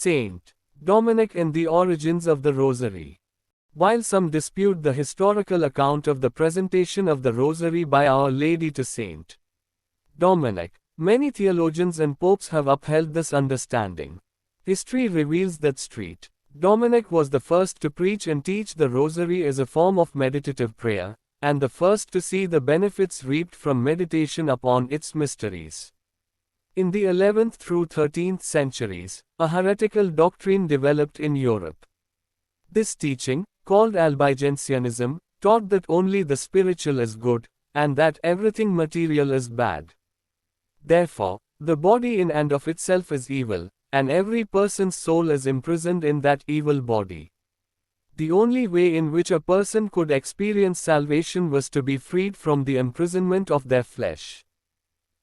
Saint Dominic and the Origins of the Rosary. While some dispute the historical account of the presentation of the Rosary by Our Lady to Saint Dominic, many theologians and popes have upheld this understanding. History reveals that St. Dominic was the first to preach and teach the Rosary as a form of meditative prayer, and the first to see the benefits reaped from meditation upon its mysteries. In the 11th through 13th centuries, a heretical doctrine developed in Europe. This teaching, called Albigensianism, taught that only the spiritual is good, and that everything material is bad. Therefore, the body in and of itself is evil, and every person's soul is imprisoned in that evil body. The only way in which a person could experience salvation was to be freed from the imprisonment of their flesh.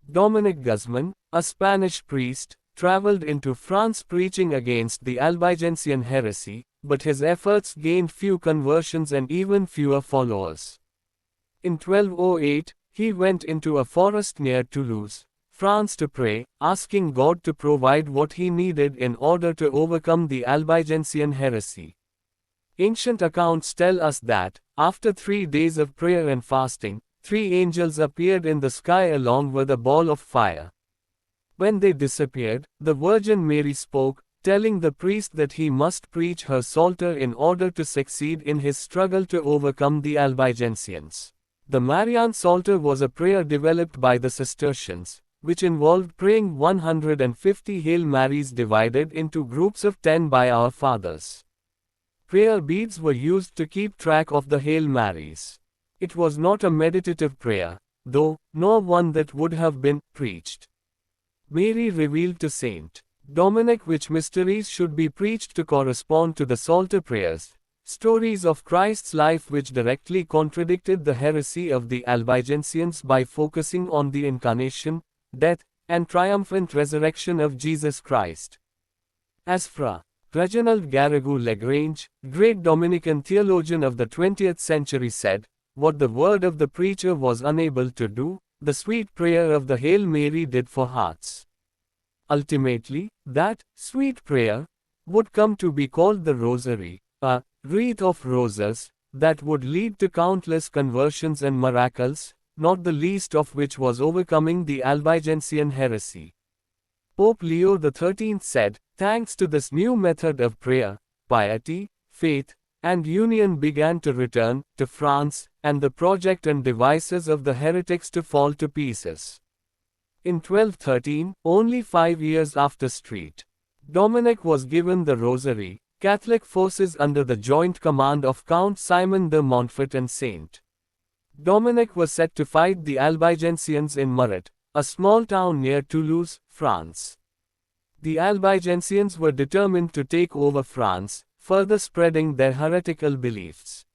Dominic Guzman, a Spanish priest, traveled into France preaching against the Albigensian heresy, but his efforts gained few conversions and even fewer followers. In 1208, he went into a forest near Toulouse, France to pray, asking God to provide what he needed in order to overcome the Albigensian heresy. Ancient accounts tell us that, after 3 days of prayer and fasting, 3 angels appeared in the sky along with a ball of fire. When they disappeared, the Virgin Mary spoke, telling the priest that he must preach her Psalter in order to succeed in his struggle to overcome the Albigensians. The Marian Psalter was a prayer developed by the Cistercians, which involved praying 150 Hail Marys divided into groups of 10 by Our Fathers. Prayer beads were used to keep track of the Hail Marys. It was not a meditative prayer, though, nor one that would have been preached. Mary revealed to Saint Dominic which mysteries should be preached to correspond to the Psalter prayers, stories of Christ's life which directly contradicted the heresy of the Albigensians by focusing on the incarnation, death, and triumphant resurrection of Jesus Christ. As Fra. Reginald Garrigou Lagrange, great Dominican theologian of the 20th century said, what the word of the preacher was unable to do, the sweet prayer of the Hail Mary did for hearts. Ultimately, that sweet prayer would come to be called the Rosary, a wreath of roses that would lead to countless conversions and miracles, not the least of which was overcoming the Albigensian heresy. Pope Leo XIII said, thanks to this new method of prayer, piety, faith, and union began to return to France, and the project and devices of the heretics to fall to pieces. In 1213, only 5 years after St. Dominic was given the Rosary, Catholic forces under the joint command of Count Simon de Montfort and Saint Dominic were set to fight the Albigensians in Murat, a small town near Toulouse, France. The Albigensians were determined to take over France, further spreading their heretical beliefs.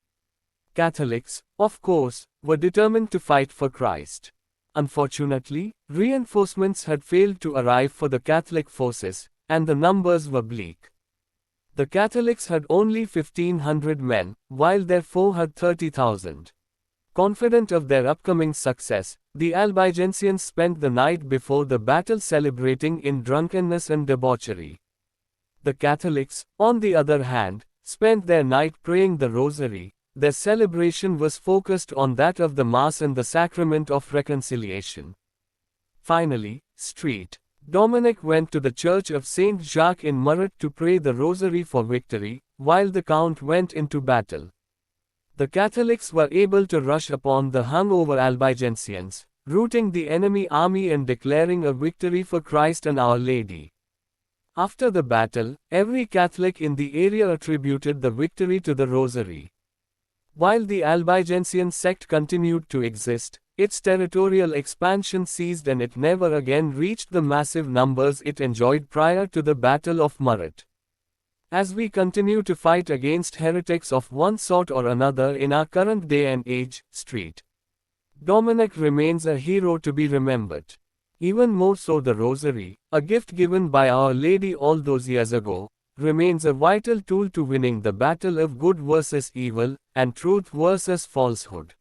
Catholics, of course, were determined to fight for Christ. Unfortunately, reinforcements had failed to arrive for the Catholic forces, and the numbers were bleak. The Catholics had only 1,500 men, while their foe had 30,000. Confident of their upcoming success, the Albigensians spent the night before the battle celebrating in drunkenness and debauchery. The Catholics, on the other hand, spent their night praying the Rosary. Their celebration was focused on that of the Mass and the Sacrament of Reconciliation. Finally, St. Dominic went to the Church of Saint Jacques in Murat to pray the Rosary for victory, while the Count went into battle. The Catholics were able to rush upon the hungover Albigensians, routing the enemy army and declaring a victory for Christ and Our Lady. After the battle, every Catholic in the area attributed the victory to the Rosary. While the Albigensian sect continued to exist, its territorial expansion ceased and it never again reached the massive numbers it enjoyed prior to the Battle of Murat. As we continue to fight against heretics of one sort or another in our current day and age, St. Dominic remains a hero to be remembered. Even more so, the Rosary, a gift given by Our Lady all those years ago, remains a vital tool to winning the battle of good versus evil, and truth versus falsehood.